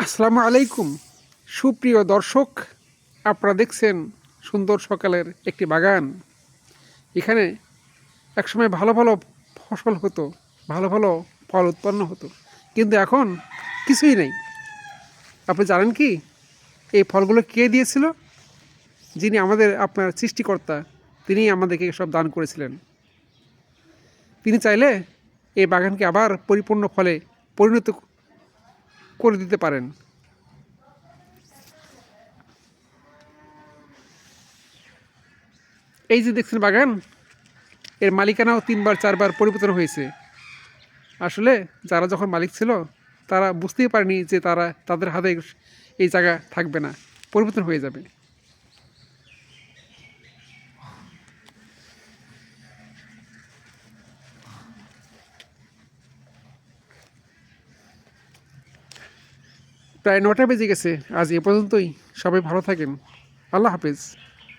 আসসালামু আলাইকুম। সুপ্রিয় দর্শক, আপনারা দেখছেন সুন্দর সকালের একটি বাগান। এখানে একসময় ভালো ভালো ফসল হতো, ভালো ভালো ফল উৎপন্ন হতো, কিন্তু এখন কিছুই নেই। আপনি জানেন কি এই ফলগুলো কে দিয়েছিল? যিনি আমাদের আপনার সৃষ্টিকর্তা, তিনি আমাদেরকে সব দান করেছিলেন। তিনি চাইলে এই বাগানকে আবার পরিপূর্ণ ফলে পরিণত করে দিতে পারেন। এই যে দেখছেন বাগান, এর মালিকানাও 3-4বার পরিবর্তন হয়েছে। আসলে যারা যখন মালিক ছিল তারা বুঝতেই পারেনি যে তাদের হাতে এই জায়গা থাকবে না, পরিবর্তন হয়ে যাবে। প্রায় 9টা বেজে গেছে। আজ এ পর্যন্তই। সবাই ভালো থাকেন। আল্লাহ হাফেজ।